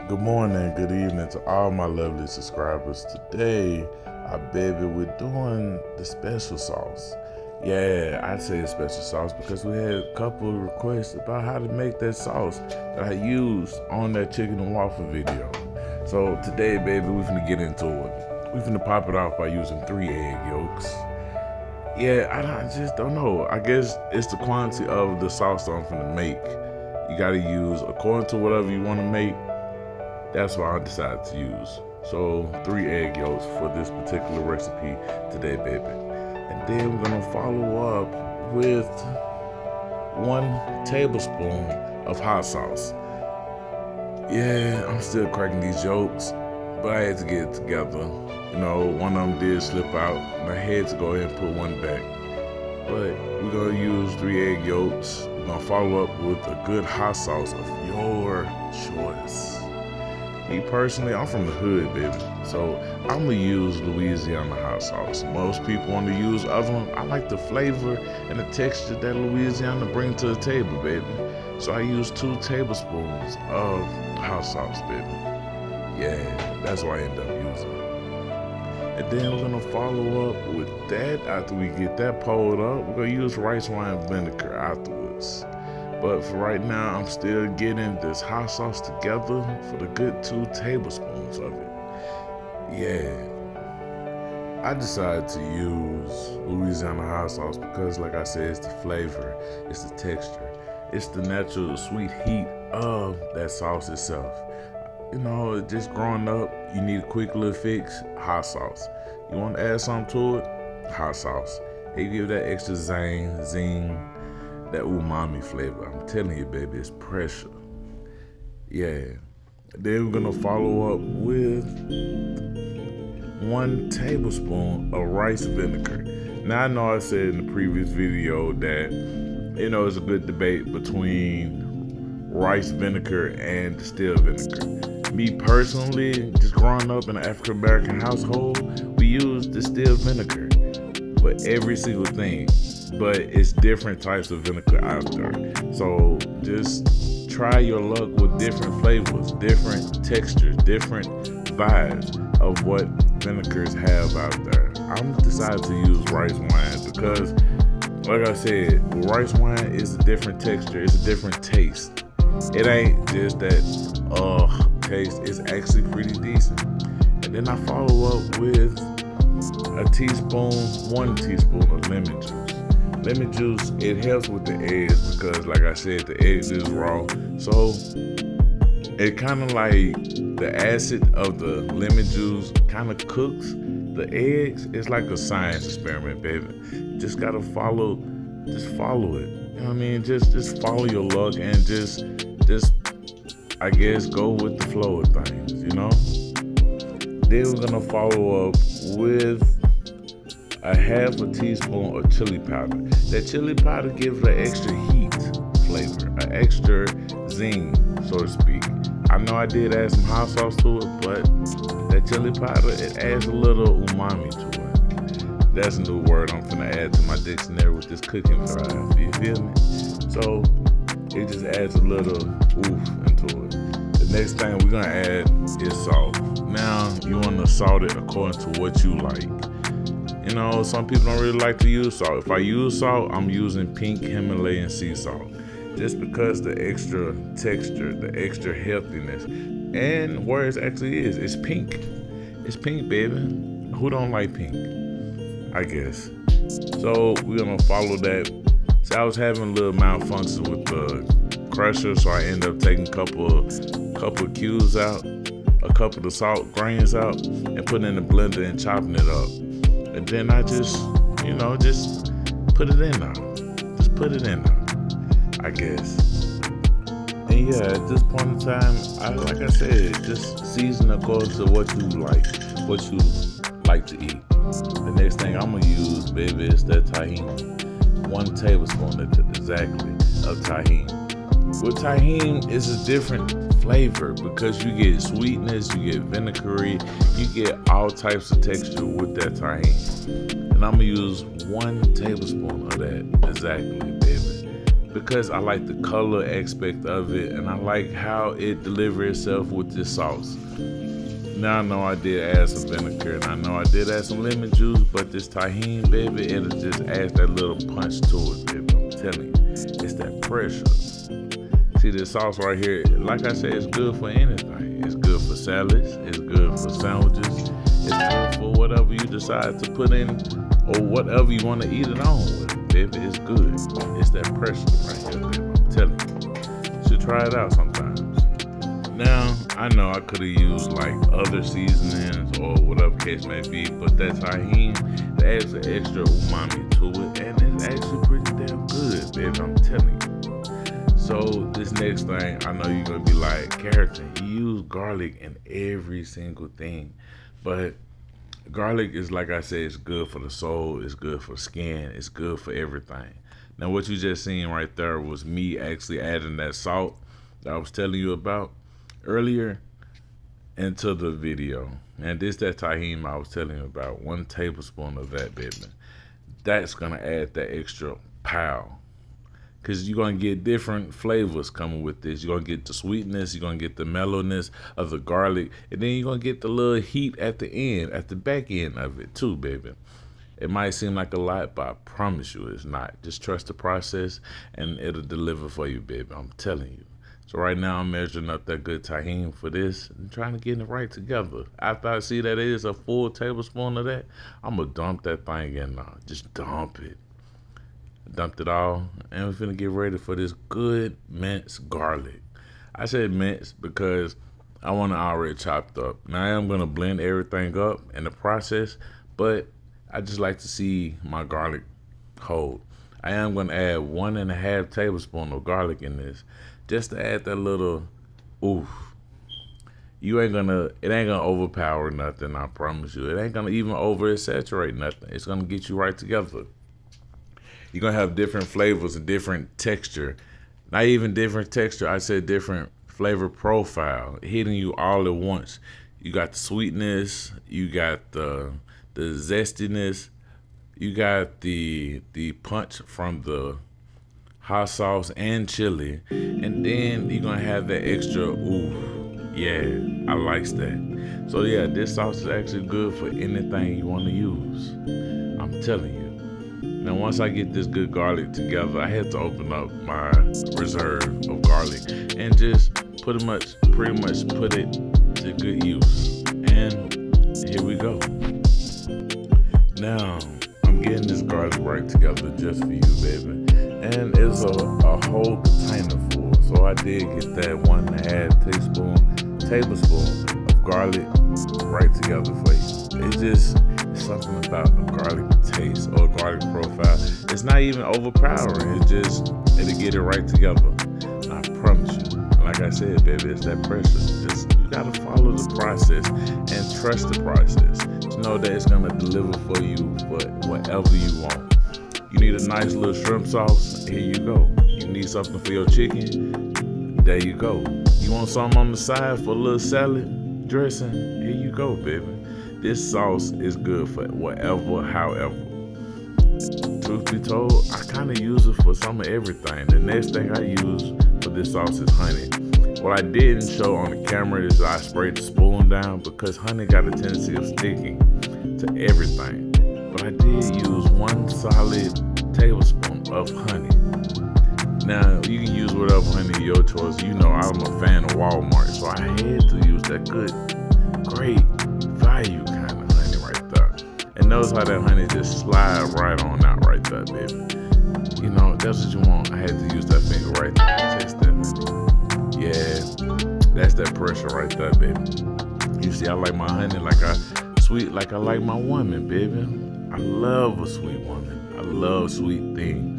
Good morning, good evening to all my lovely subscribers. Today, we're doing the special sauce. Yeah, I'd say the special sauce because we had a couple of requests about how to make that sauce that I used on that chicken and waffle video. So today, baby, we're finna get into it. We're finna pop it off by using 3 egg yolks. Yeah, I just don't know. I guess it's the quantity of the sauce that I'm finna make. You gotta use according to whatever you wanna make. That's what I decided to use. So 3 egg yolks for this particular recipe today, baby. And then we're gonna follow up with 1 tablespoon of hot sauce. Yeah, I'm still cracking these yolks, but I had to get it together. You know, one of them did slip out, and I had to go ahead and put one back. But we're gonna use 3 egg yolks. We're gonna follow up with a good hot sauce of your choice. Me personally, I'm from the hood, baby, so I'm gonna use Louisiana hot sauce. Most people want to use other ones. I like the flavor and the texture that Louisiana bring to the table, baby. So I use 2 tablespoons of hot sauce, baby. Yeah, that's what I end up using. And then we're gonna follow up with that. After we get that pulled up, we're gonna use rice wine vinegar afterwards. But for right now, I'm still getting this hot sauce together for the good 2 tablespoons of it. Yeah. I decided to use Louisiana hot sauce because, like I said, it's the flavor, it's the texture, it's the natural sweet heat of that sauce itself. You know, just growing up, you need a quick little fix, hot sauce. You want to add something to it, hot sauce. It give that extra zing, that umami flavor. I'm telling you, baby, it's pressure. Yeah. Then we're gonna follow up with 1 tablespoon of rice vinegar. Now I know I said in the previous video that, you know, it's a good debate between rice vinegar and distilled vinegar. Me personally, just growing up in an African American household, we use distilled vinegar for every single thing. But it's different types of vinegar out there. So just try your luck with different flavors, different textures, different vibes of what vinegars have out there. I'm decided to use rice wine because, like I said, rice wine is a different texture, it's a different taste. It ain't just that taste, it's actually pretty decent. And then I follow up with 1 teaspoon of lemon juice. Lemon juice, it helps with the eggs because, like I said, the eggs is raw. So it kind of like the acid of the lemon juice kind of cooks the eggs. It's like a science experiment, baby. Just gotta follow it. You know what I mean? Just follow your luck and just I guess go with the flow of things, you know? Then we're gonna follow up with 1/2 teaspoon of chili powder. That chili powder gives an extra heat flavor, an extra zing, so to speak. I know I did add some hot sauce to it, but that chili powder, it adds a little umami to it. That's a new word I'm finna add to my dictionary with this cooking vibe, you feel me? So it just adds a little oof into it. The next thing we're gonna add is salt. Now, you wanna salt it according to what you like. You know, some people don't really like to use salt. If I use salt, I'm using pink Himalayan sea salt. Just because the extra texture, the extra healthiness, and where it actually is, it's pink. It's pink, baby. Who don't like pink? I guess. So we're gonna follow that. So I was having a little malfunction with the crusher, so I ended up taking a couple of cubes out, a couple of the salt grains out, and putting it in the blender and chopping it up. And then I just put it in there. Just put it in there, I guess. And yeah, at this point in time, like I said, just season according to what you like to eat. The next thing I'm gonna use, baby, is that tahini. 1 tablespoon exactly of tahini. With tahini, it's a different flavor because you get sweetness, you get vinegary, you get all types of texture with that tahini. And I'm gonna use 1 tablespoon of that exactly, baby. because I like the color aspect of it, and I like how it delivers itself with this sauce. Now I know I did add some vinegar, and I know I did add some lemon juice, but this tahini, baby, it'll just add that little punch to it, baby. I'm telling you, it's that pressure. See this sauce right here, like I said, it's good for anything. It's good for salads, it's good for sandwiches, it's good for whatever you decide to put in, or whatever you want to eat it on with, baby. It's good. It's that pressure right here, baby. I'm telling you. You should try it out sometimes. Now, I know I could have used like other seasonings or whatever case may be, but that tahini, it adds an extra umami to it, and it's actually pretty damn good, baby. I'm telling you. So this next thing, I know you're gonna be like, Carrington, you use garlic in every single thing, but garlic is, like I said, it's good for the soul, it's good for skin, it's good for everything. Now what you just seen right there was me actually adding that salt that I was telling you about earlier into the video. And this that tahini I was telling you about, 1 tablespoon of that, baby. That's gonna add that extra pow. Cause you're gonna get different flavors coming with this. You're gonna get the sweetness, you're gonna get the mellowness of the garlic, and then you're gonna get the little heat at the end, at the back end of it too, baby. It might seem like a lot, but I promise you it's not. Just trust the process and it'll deliver for you, baby. I'm telling you. So right now I'm measuring up that good tahini for this and trying to get it right together. After I see that it is a full tablespoon of that, I'm gonna dump that thing in now. Just dump it. Dumped it all, and we're finna get ready for this good minced garlic. I said minced because I want it already chopped up. Now I am gonna blend everything up in the process, but I just like to see my garlic hold. I am gonna add 1.5 tablespoons of garlic in this, just to add that little oof. It ain't gonna overpower nothing, I promise you. It ain't gonna even oversaturate nothing. It's gonna get you right together. You're gonna have different flavors and different texture. Not even different texture, I said different flavor profile, hitting you all at once. You got the sweetness, you got the zestiness, you got the punch from the hot sauce and chili, and then you're gonna have that extra ooh. Yeah, I likes that. So yeah, this sauce is actually good for anything you want to use. I'm telling you. Now once I get this good garlic together, I had to open up my reserve of garlic and just pretty much put it to good use. And here we go. Now I'm getting this garlic right together just for you, baby. And it's a whole container full. So I did get that 1.5 tablespoon of garlic right together for you. It's something about a garlic taste or a garlic profile. It's not even overpowering. It'll get it right together. And I promise you. Like I said, baby, it's that pressure. You gotta follow the process and trust the process. To know that it's gonna deliver for you for whatever you want. You need a nice little shrimp sauce, here you go. You need something for your chicken, there you go. You want something on the side for a little salad dressing, here you go, baby. This sauce is good for whatever, however. Truth be told, I kind of use it for some of everything. The next thing I use for this sauce is honey. What I didn't show on the camera is I sprayed the spoon down because honey got a tendency of sticking to everything. But I did use 1 solid tablespoon of honey. Now, you can use whatever honey your choice. You know I'm a fan of Walmart, so I had to use that good, great value kind of honey right there. And notice how that honey just slide right on out right there, baby. You know, that's what you want. I had to use that finger right there to taste that honey. Yeah, that's that pressure right there, baby. You see, I like my honey like I like my woman, baby. I love a sweet woman. I love sweet things.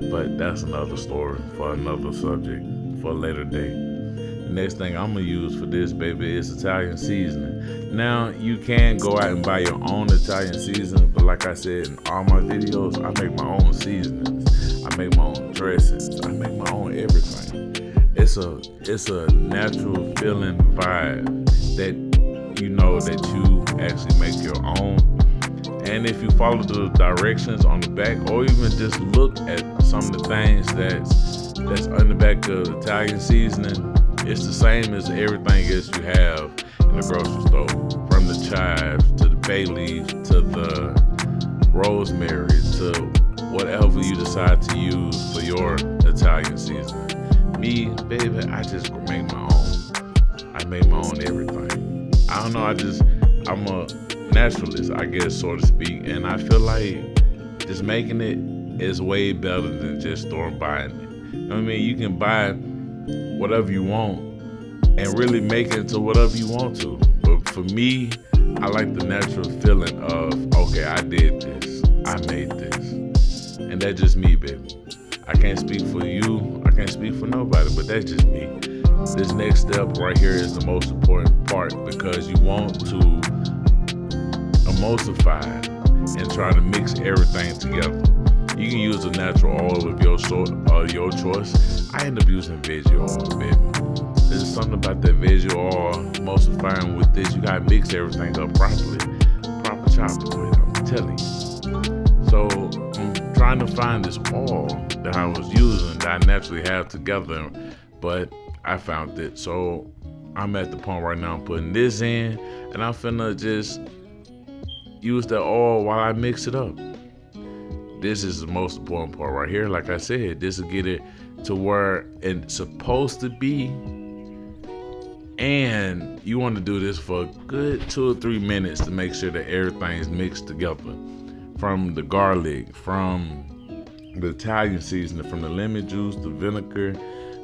But that's another story for another subject for a later day. The next thing I'm gonna use for this, baby, is Italian seasoning. Now, you can go out and buy your own Italian seasoning, but like I said in all my videos, I make my own seasonings. I make my own dressings. I make my own everything. It's a natural feeling vibe that you know that you actually make your own. And if you follow the directions on the back, or even just look at some of the things that's on the back of Italian seasoning, it's the same as everything else you have in the grocery store. From the chives to the bay leaf to the rosemary to whatever you decide to use for your Italian seasoning. Me, baby, I just make my own. I make my own everything. I don't know, I'm a naturalist, I guess, so to speak, and I feel like just making it is way better than just buying it. You know what I mean? You can buy whatever you want and really make it into whatever you want to. But for me, I like the natural feeling of, okay, I did this, I made this, and that's just me, baby. I can't speak for you, I can't speak for nobody, but that's just me. This next step right here is the most important part, because you want to emulsify and try to mix everything together. You can use a natural oil of your choice. I end up using veggie oil, baby. There's something about that veggie oil emulsifying with this. You gotta mix everything up properly. Proper chopping with it, I'm telling you. So I'm trying to find this oil that I was using that I naturally have together, but I found it. So I'm at the point right now, I'm putting this in, and I'm finna just use the oil while I mix it up. This is the most important part right here. Like I said, this will get it to where it's supposed to be. And you want to do this for a good 2 or 3 minutes to make sure that everything is mixed together. From the garlic, from the Italian seasoning, from the lemon juice, the vinegar,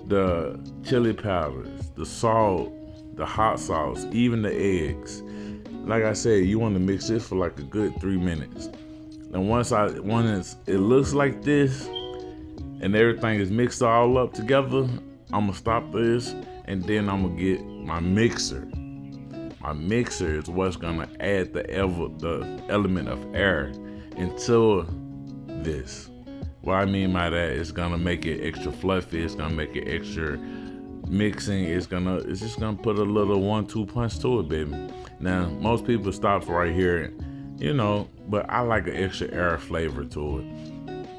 the chili powders, the salt, the hot sauce, even the eggs. Like I said, you want to mix this for like a good 3 minutes. And once it looks like this and everything is mixed all up together, I'm gonna stop this, and then I'm gonna get my mixer. My mixer is what's gonna add the element of air into this. What I mean by that is gonna make it extra fluffy. It's gonna make it extra mixing. It's just gonna put a little 1-2 punch to it, baby. Now, most people stop right here, but I like an extra air flavor to it.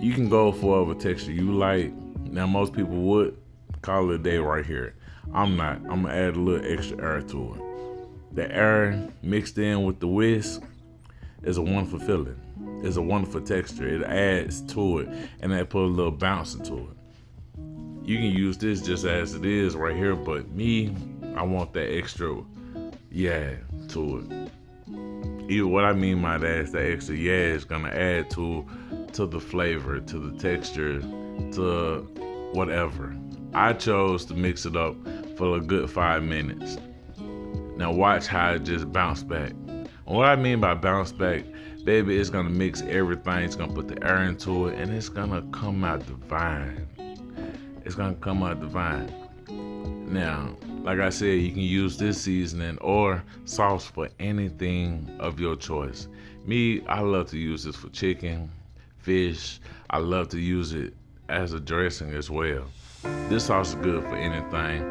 You can go for whatever texture you like. Now, most people would call it a day right here. I'm not. I'm gonna add a little extra air to it. The air mixed in with the whisk is a wonderful feeling. It's a wonderful texture. It adds to it, and that put a little bounce into it. You can use this just as it is right here, but me, I want that extra to it. Either what I mean by that is that extra is gonna add to the flavor, to the texture, to whatever. I chose to mix it up for a good 5 minutes. Now watch how it just bounced back. And what I mean by bounce back, baby, it's gonna mix everything. It's gonna put the air into it, and it's gonna come out divine. It's gonna come out divine. Now, like I said, you can use this seasoning or sauce for anything of your choice. Me, I love to use this for chicken, fish. I love to use it as a dressing as well. This sauce is good for anything.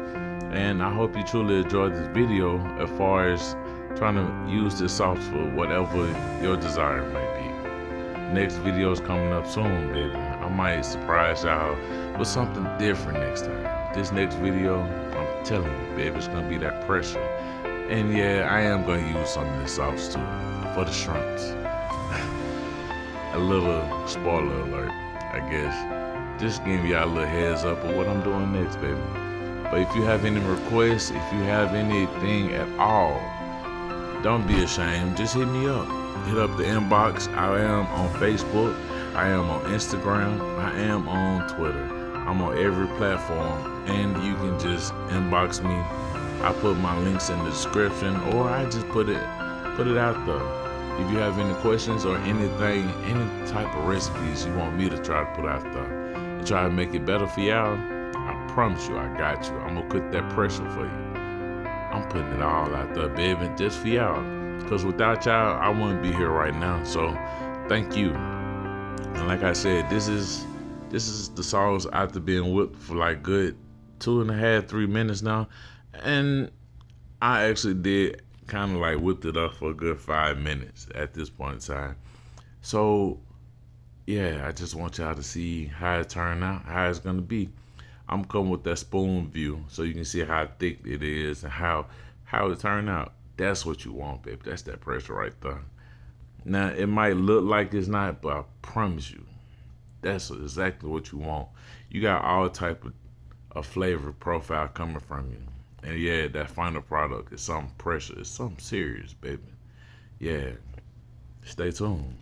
And I hope you truly enjoyed this video as far as trying to use this sauce for whatever your desire may be. Next video is coming up soon, baby. I might surprise y'all with something different next time. This next video, I'm telling you, baby, it's gonna be that pressure. And yeah, I am gonna use some of this sauce too, for the shrimps. A little spoiler alert, I guess. Just giving y'all a little heads up of what I'm doing next, baby. But if you have any requests, if you have anything at all, don't be ashamed, just hit me up. Hit up the inbox. I am on Facebook, I am on Instagram, I am on Twitter. I'm on every platform, and you can just inbox me. I put my links in the description, or I just put it out there. If you have any questions or anything, any type of recipes you want me to try to put out there and try to make it better for y'all, I promise you I got you. I'm gonna put that pressure for you. I'm putting it all out there, baby, just for y'all. Because without y'all, I wouldn't be here right now. So thank you. And like I said, this is the sauce after being whipped for like good 2.5, 3 minutes now. And I actually did kind of like whipped it up for a good 5 minutes at this point in time. So yeah, I just want y'all to see how it turned out, how it's gonna be. I'm coming with that spoon view so you can see how thick it is and how it turned out. That's what you want, baby. That's that pressure right there. Now it might look like it's not, but I promise you, that's exactly what you want. You got all type of flavor profile coming from you. And yeah, that final product is something pressure. It's something serious, baby. Yeah. Stay tuned.